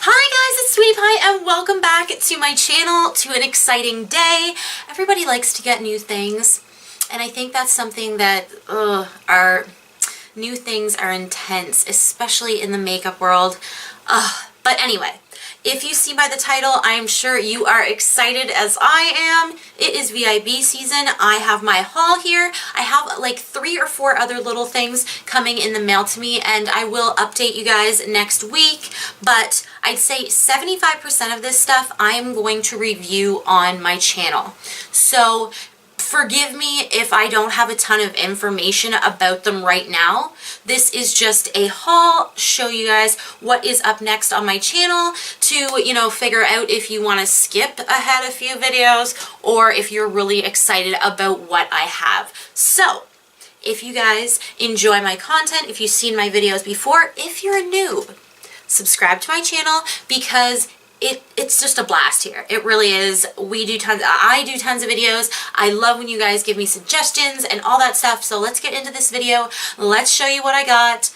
Hi guys, it's Sweetie Pie and welcome back to my channel, to an exciting day. Everybody likes to get new things, and I think that's something that our new things are intense, especially in the makeup world. But anyway, if you see by the title, I'm sure you are excited as I am. It is VIB season. I have my haul here. I have like 3 or 4 other little things coming in the mail to me, and I will update you guys next week. But I'd say 75% of this stuff I am going to review on my channel. So forgive me if I don't have a ton of information about them right now. This is just a haul, show you guys what is up next on my channel to, you know, figure out if you want to skip ahead a few videos or if you're really excited about what I have. So, if you guys enjoy my content, if you've seen my videos before, if you're a noob, subscribe to my channel because it's just a blast here. It really is. I do tons of videos. I love when you guys give me suggestions and all that stuff. So let's get into this video. Let's show you what I got.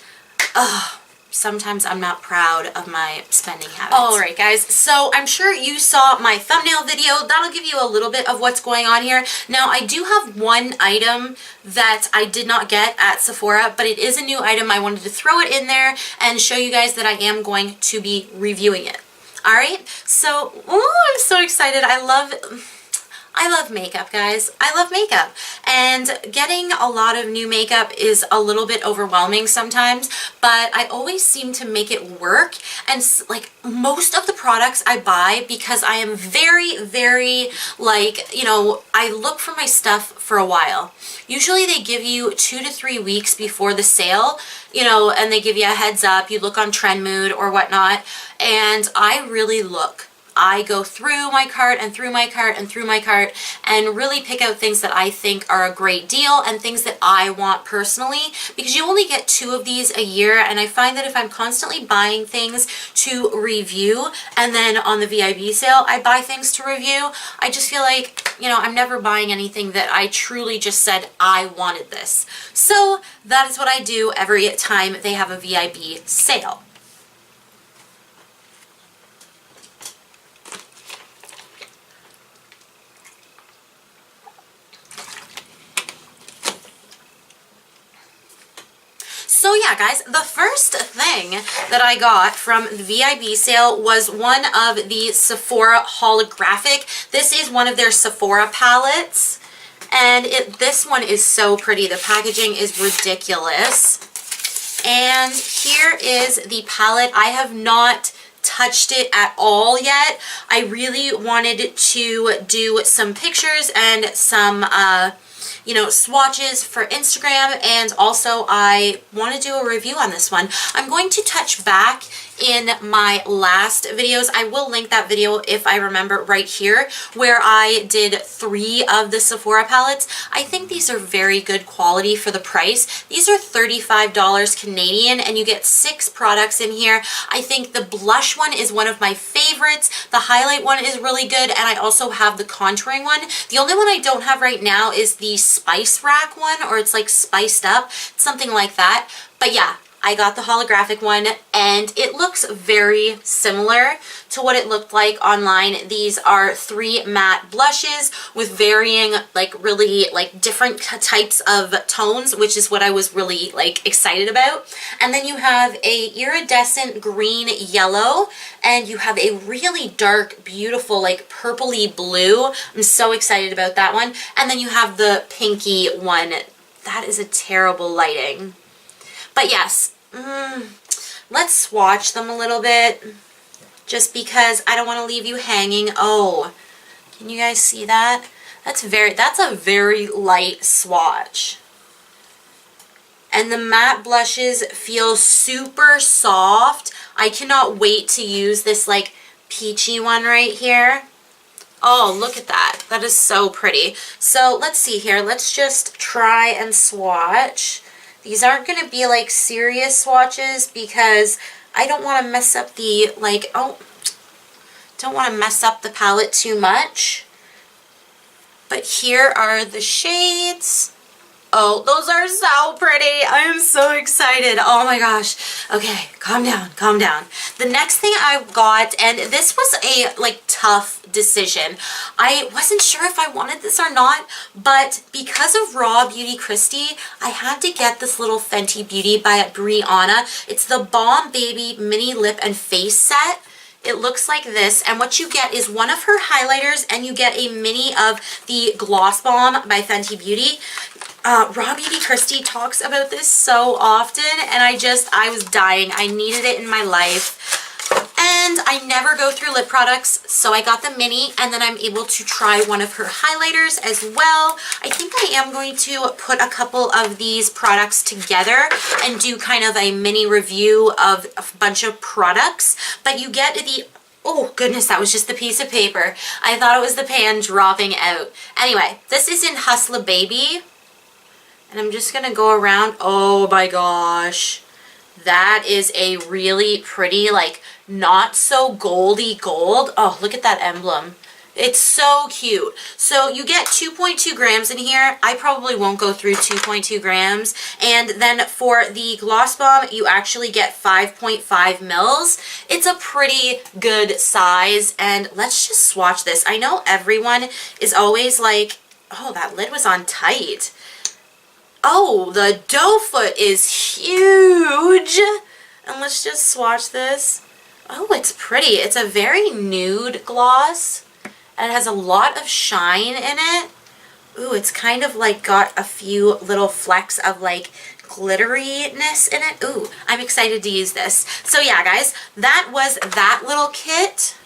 Sometimes I'm not proud of my spending habits. Alright guys, so I'm sure you saw my thumbnail video. That'll give you a little bit of what's going on here. Now I do have one item that I did not get at Sephora, but it is a new item. I wanted to throw it in there and show you guys that I am going to be reviewing it. Alright, so, I'm so excited. I love makeup, guys. I love makeup. And getting a lot of new makeup is a little bit overwhelming sometimes, but I always seem to make it work. And like most of the products I buy, because I am very, like, you know, I look for my stuff for a while. Usually they give you 2 to 3 weeks before the sale, you know, and they give you a heads up. You look on Trendmood or whatnot, and I really look. I go through my cart and through my cart and through my cart and really pick out things that I think are a great deal and things that I want personally, because you only get 2 of these a year, and I find that if I'm constantly buying things to review and then on the VIB sale I buy things to review, I just feel like, you know, I'm never buying anything that I truly just said I wanted this. So that is what I do every time they have a VIB sale. So yeah guys, the first thing that I got from the VIB sale was one of the Sephora holographic. This is one of their Sephora palettes, and this one is so pretty. The packaging is ridiculous. And here is the palette. I have not touched it at all yet. I really wanted to do some pictures and some you know, swatches for Instagram, and also I want to do a review on this one. I'm going to touch back in my last videos. I will link that video if I remember right here, where I did 3 of the Sephora palettes. I think these are very good quality for the price. These are $35 Canadian, and you get 6 products in here. I think the blush one is one of my favorites. The highlight one is really good, and I also have the contouring one. The only one I don't have right now is the Spice Rack one, or it's like spiced up, something like that. But yeah, I got the holographic one, and it looks very similar to what it looked like online. These are 3 matte blushes with varying, like, really, like, different types of tones, which is what I was really, like, excited about. And then you have a iridescent green yellow, and you have a really dark, beautiful, like, purpley blue. I'm so excited about that one. And then you have the pinky one. That is a terrible lighting. But yes, let's swatch them a little bit, just because I don't want to leave you hanging. Oh, can you guys see that? That's a very light swatch. And the matte blushes feel super soft. I cannot wait to use this like peachy one right here. Oh, look at that. That is so pretty. So let's see here. Let's just try and swatch. These aren't going to be like serious swatches because I don't want to mess up the, like, don't want to mess up the palette too much. But here are the shades. Oh, those are so pretty. I am so excited. Oh my gosh. Okay, calm down, calm down. The next thing I got, and this was a like tough decision. I wasn't sure if I wanted this or not, but because of Raw Beauty Christie, I had to get this little Fenty Beauty by Brianna. It's the Balm Baby Mini Lip and Face Set. It looks like this, and what you get is one of her highlighters, and you get a mini of the Gloss Bomb by Fenty Beauty. Raw Beauty Christie talks about this so often, and I was dying. I needed it in my life. And I never go through lip products, so I got the mini, and then I'm able to try one of her highlighters as well. I think I am going to put a couple of these products together and do kind of a mini review of a bunch of products. But you get the, oh goodness, that was just the piece of paper. I thought it was the pan dropping out. Anyway, this is in Hustla Baby, and I'm just gonna go around. Oh my gosh. That is a really pretty, like, not so goldy gold. Oh, look at that emblem. It's so cute. So you get 2.2 grams in here. I probably won't go through 2.2 grams. And then for the Gloss Bomb, you actually get 5.5 mils. It's a pretty good size. And let's just swatch this. I know everyone is always like, oh, that lid was on tight. Oh, the doe foot is huge. And let's just swatch this. Oh, it's pretty. It's a very nude gloss. And it has a lot of shine in it. Ooh, it's kind of like got a few little flecks of like glitteriness in it. Ooh, I'm excited to use this. So yeah, guys, that was that little kit.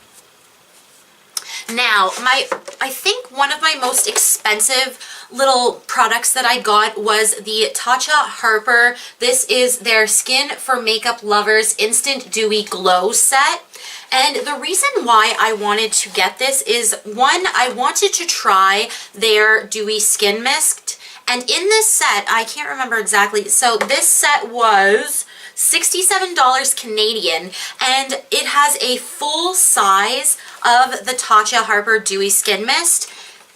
Now, I think one of my most expensive little products that I got was the Tatcha Harper. This is their Skin for Makeup Lovers Instant Dewy Glow Set. And the reason why I wanted to get this is, one, I wanted to try their Dewy Skin Mist. And in this set, I can't remember exactly, so this set was $67 Canadian, and it has a full size of the Tatcha Harper Dewy Skin Mist,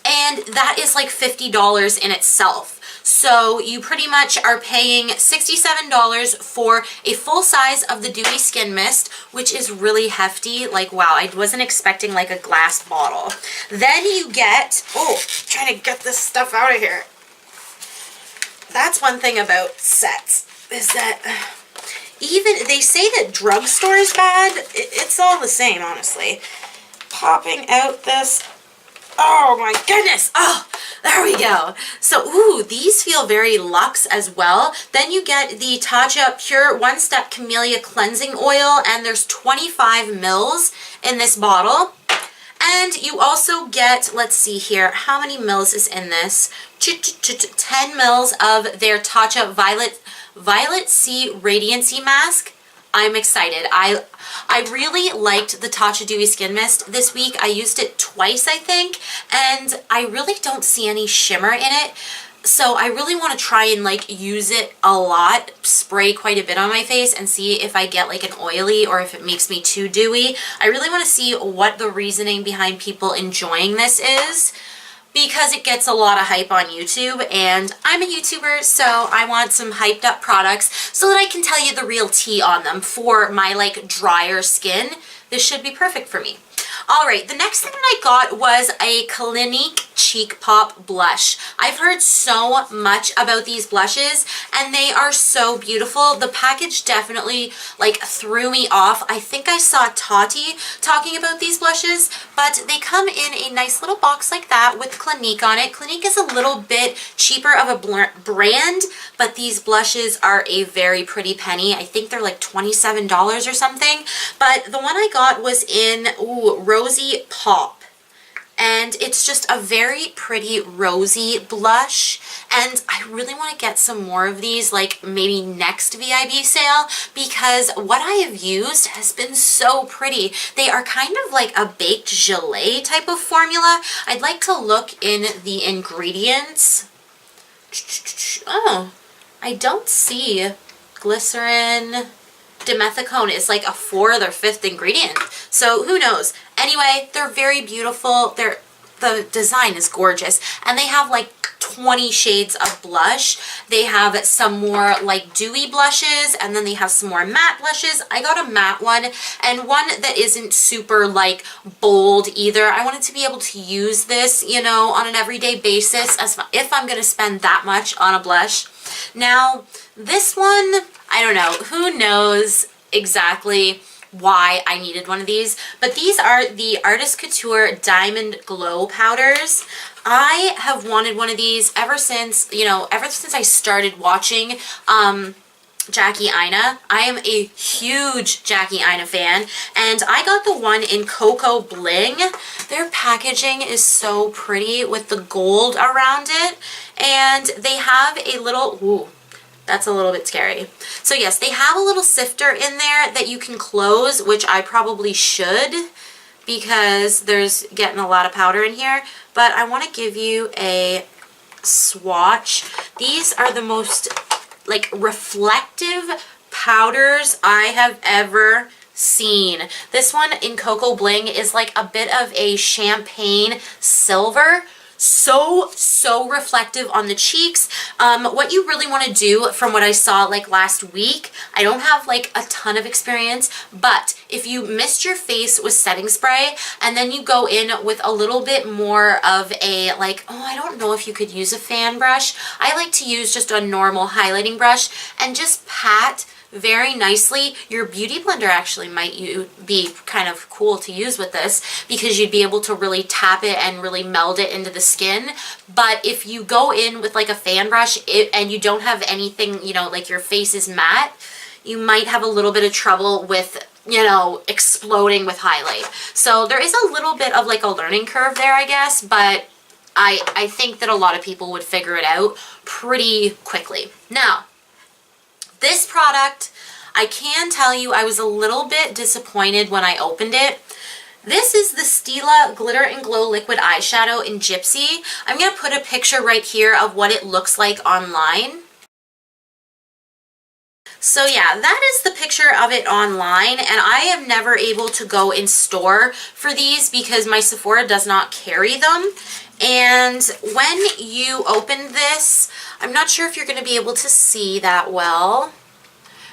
and that is like $50 in itself. So you pretty much are paying $67 for a full size of the Dewy Skin Mist, which is really hefty. Like, wow, I wasn't expecting like a glass bottle. Then you get, oh, trying to get this stuff out of here. That's one thing about sets, is that even, they say that drugstore is bad. It's all the same, honestly. Popping out this, oh my goodness, oh, there we go. So, ooh, these feel very luxe as well. Then you get the Tatcha Pure One Step Camellia Cleansing Oil, and there's 25 mils in this bottle. And you also get, let's see here, how many mils is in this? 10 mils of their Tatcha Violet Sea Radiancy Mask. I'm excited. I really liked the Tatcha Dewy Skin Mist this week. I used it twice, I think, and I really don't see any shimmer in it. So I really want to try and like use it a lot, spray quite a bit on my face and see if I get like an oily or if it makes me too dewy. I really want to see what the reasoning behind people enjoying this is, because it gets a lot of hype on YouTube, and I'm a YouTuber, so I want some hyped up products so that I can tell you the real tea on them for my like drier skin. This should be perfect for me. Alright, the next thing that I got was a Clinique Cheek Pop blush. I've heard so much about these blushes, and they are so beautiful. The package definitely like threw me off. I think I saw Tati talking about these blushes, but they come in a nice little box like that with Clinique on it. Clinique is a little bit cheaper of a brand, but these blushes are a very pretty penny. I think they're like $27 or something, but the one I got was in, ooh, Rosy Pop, and it's just a very pretty rosy blush, and I really want to get some more of these, like maybe next VIB sale, because what I have used has been so pretty. They are kind of like a baked gelée type of formula. I'd like to look in the ingredients. Oh, I don't see glycerin. Dimethicone is like a 4th or 5th ingredient, so who knows. Anyway, they're very beautiful. The design is gorgeous, and they have like 20 shades of blush. They have some more like dewy blushes, and then they have some more matte blushes. I got a matte one and one that isn't super like bold either. I wanted to be able to use this, you know, on an everyday basis as if I'm going to spend that much on a blush. Now, this one, I don't know, who knows exactly why I needed one of these, but these are the Artist Couture Diamond Glow Powders. I have wanted one of these ever since, you know, ever since I started watching Jackie Aina. I am a huge Jackie Aina fan, and I got the one in Cocoa Bling. Their packaging is so pretty with the gold around it, and they have a little, ooh, that's a little bit scary. So yes, they have a little sifter in there that you can close, which I probably should because there's getting a lot of powder in here. But I want to give you a swatch. These are the most like reflective powders I have ever seen. This one in Cocoa Bling is like a bit of a champagne silver. So reflective on the cheeks. What you really want to do, from what I saw like last week, I don't have like a ton of experience, but if you mist your face with setting spray and then you go in with a little bit more of a like, oh, I don't know if you could use a fan brush. I like to use just a normal highlighting brush and just pat very nicely. Your beauty blender actually might be kind of cool to use with this because you'd be able to really tap it and really meld it into the skin. But if you go in with like a fan brush and you don't have anything, you know, like your face is matte, you might have a little bit of trouble with, you know, exploding with highlight. So there is a little bit of like a learning curve there, I guess, but I think that a lot of people would figure it out pretty quickly. Now, this product, I can tell you I was a little bit disappointed when I opened it. This is the Stila Glitter and Glow Liquid Eyeshadow in Gypsy. I'm going to put a picture right here of what it looks like online. So yeah, that is the picture of it online, and I am never able to go in store for these because my Sephora does not carry them. And when you open this, I'm not sure if you're going to be able to see that well,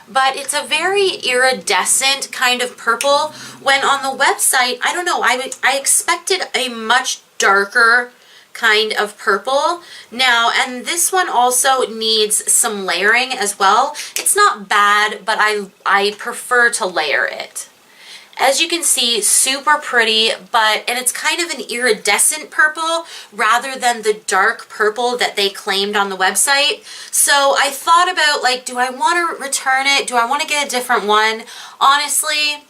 but it's a very iridescent kind of purple, when on the website, I don't know, I expected a much darker kind of purple. Now, and this one also needs some layering as well. It's not bad, but I prefer to layer it. As you can see, super pretty, and it's kind of an iridescent purple rather than the dark purple that they claimed on the website. So I thought about, like, do I want to return it? Do I want to get a different one? Honestly,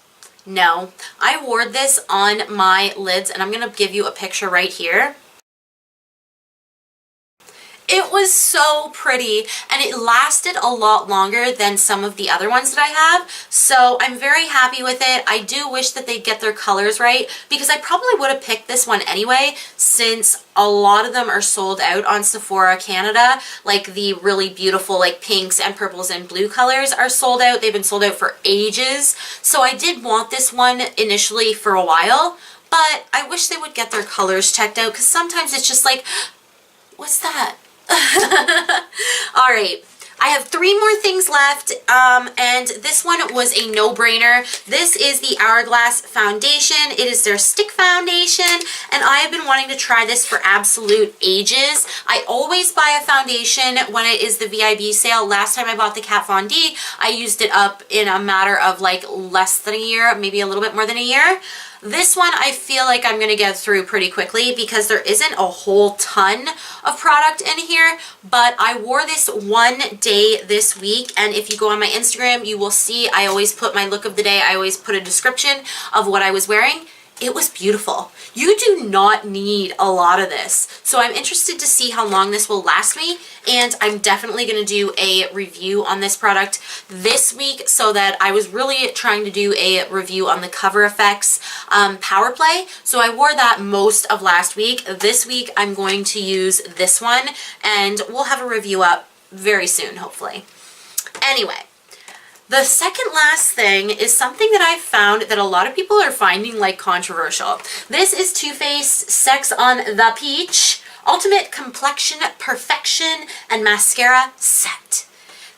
no. I wore this on my lids, and I'm going to give you a picture right here. It was so pretty, and it lasted a lot longer than some of the other ones that I have, so I'm very happy with it. I do wish that they'd get their colors right, because I probably would have picked this one anyway, since a lot of them are sold out on Sephora Canada. Like the really beautiful like pinks and purples and blue colors are sold out. They've been sold out for ages, so I did want this one initially for a while, but I wish they would get their colors checked out, because sometimes it's just like, what's that? All right, I have 3 more things left, and this one was a no-brainer. This is the Hourglass Foundation. It is their stick foundation, and I have been wanting to try this for absolute ages. I always buy a foundation when it is the VIB sale. Last time I bought the Kat Von D, I used it up in a matter of like less than a year, maybe a little bit more than a year. This one I feel like I'm going to get through pretty quickly because there isn't a whole ton of product in here, but I wore this one day this week, and if you go on my Instagram, you will see I always put my look of the day. I always put a description of what I was wearing. It was beautiful. You do not need a lot of this. So I'm interested to see how long this will last me, and I'm definitely going to do a review on this product this week, so that I was really trying to do a review on the Cover FX Power Play. So I wore that most of last week. This week I'm going to use this one, and we'll have a review up very soon, hopefully. Anyway. The second last thing is something that I found that a lot of people are finding like controversial. This is Too Faced Sex on the Peach Ultimate Complexion Perfection and Mascara Set.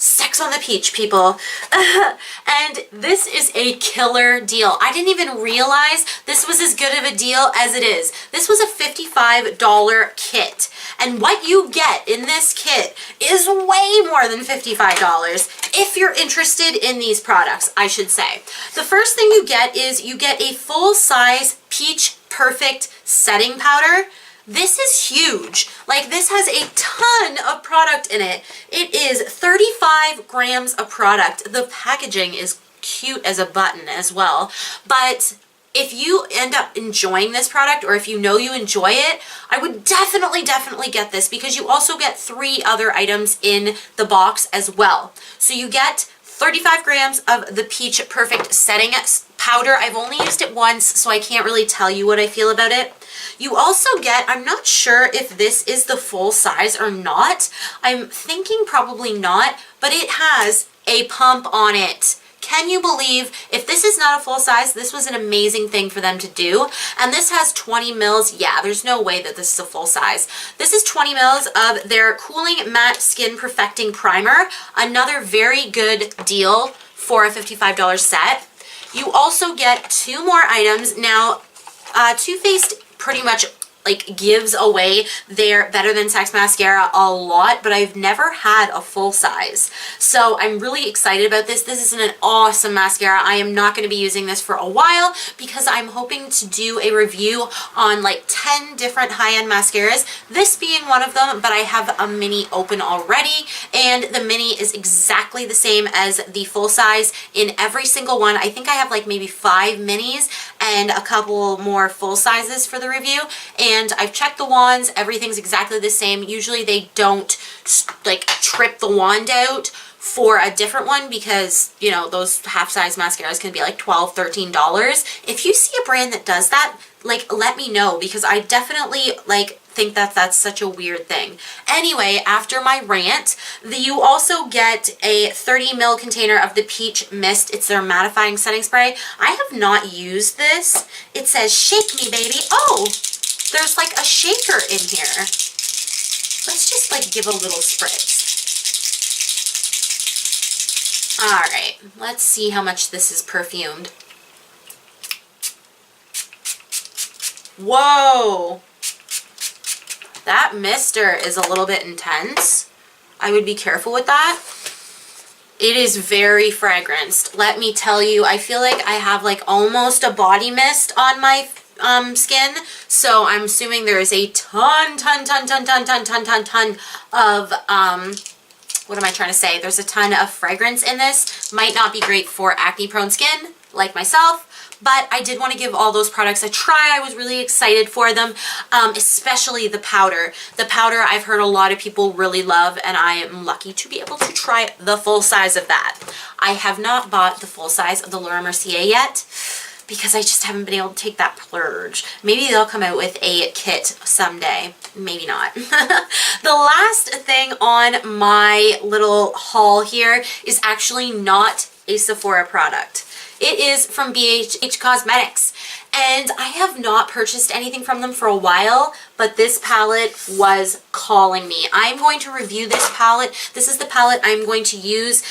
Sex on the peach, people. And this is a killer deal. I didn't even realize this was as good of a deal as it is. This was a $55 kit. And what you get in this kit is way more than $55 if you're interested in these products, I should say. The first thing you get is you get a full-size Peach Perfect setting powder. This is huge. Like, this has a ton of product in it. It is 35 grams of product. The packaging is cute as a button as well. But if you end up enjoying this product, or if you know you enjoy it, I would definitely get this, because you also get 3 other items in the box as well. So you get 35 grams of the Peach Perfect setting powder. I've only used it once, so I can't really tell you what I feel about it. You also get, I'm not sure if this is the full size or not. I'm thinking probably not, but it has a pump on it. Can you believe, if this is not a full size, this was an amazing thing for them to do. And this has 20 mils. Yeah, there's no way that this is a full size. This is 20 mils of their Cooling Matte Skin Perfecting Primer. Another very good deal for a $55 set. You also get 2 more items. Now, Too Faced pretty much like gives away their Better Than Sex mascara a lot, but I've never had a full size. So I'm really excited about this. This is an awesome mascara. I am not going to be using this for a while because I'm hoping to do a review on like 10 different high-end mascaras, this being one of them, but I have a mini open already, and the mini is exactly the same as the full size in every single one. I think I have like maybe 5 minis and a couple more full sizes for the review, and I've checked the wands. Everything's exactly the same. Usually they don't like trip the wand out for a different one because, you know, those half-size mascaras can be like $12, $13. If you see a brand that does that, like, let me know, because I definitely like think that that's such a weird thing. Anyway, after my rant, you also get a 30 ml container of the Peach Mist. It's their mattifying setting spray. I have not used this. It says shake me, baby. Oh, there's like a shaker in here. Let's just like give a little spritz. All right, let's see how much this is perfumed. Whoa, that mister is a little bit intense. I would be careful with that. It is very fragranced. Let me tell you, I feel like I have like almost a body mist on my skin, so I'm assuming there is a ton of what am I trying to say? There's a ton of fragrance in this. Might not be great for acne prone skin like myself, but I did want to give all those products a try. I was really excited for them, especially the powder. The powder I've heard a lot of people really love, and I am lucky to be able to try the full size of that. I have not bought the full size of the Laura Mercier yet, because I just haven't been able to take that plurge. Maybe they'll come out with a kit someday. Maybe not. The last thing on my little haul here is actually not a Sephora product. It is from BH Cosmetics, and I have not purchased anything from them for a while, but this palette was calling me. I'm going to review this palette. This is the palette I'm going to use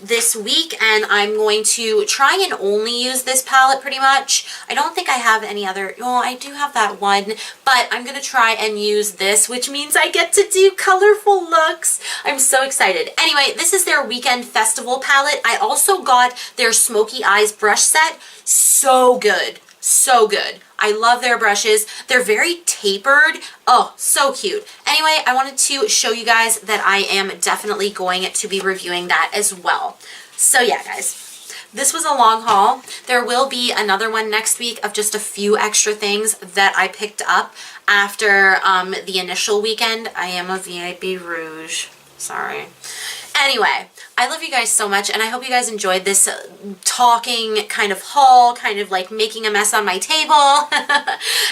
this week, and I'm going to try and only use this palette pretty much. I don't think I have any other, well, I do have that one, but I'm going to try and use this, which means I get to do colorful looks. I'm so excited. Anyway, this is their Weekend Festival palette. I also got their Smoky Eyes brush set. So good. So good. I love their brushes. They're very tapered. Oh, so cute. Anyway, I wanted to show you guys that I am definitely going to be reviewing that as well. So yeah, guys, this was a long haul. There will be another one next week of just a few extra things that I picked up after the initial weekend. I am a VIB Rouge. Sorry. Anyway, I love you guys so much, and I hope you guys enjoyed this talking kind of haul, kind of like making a mess on my table.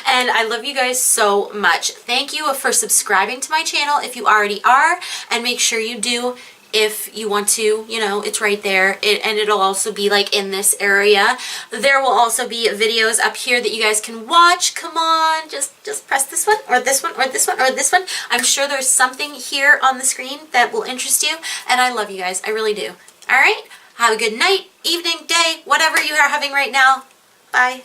And I love you guys so much. Thank you for subscribing to my channel if you already are, and make sure you do if you want to, you know, it's right there. And it'll also be like in this area. There will also be videos up here that you guys can watch. Come on, just press this one or this one or this one or this one. I'm sure there's something here on the screen that will interest you, and I love you guys. I really do. All right, have a good night, evening, day, whatever you are having right now. Bye.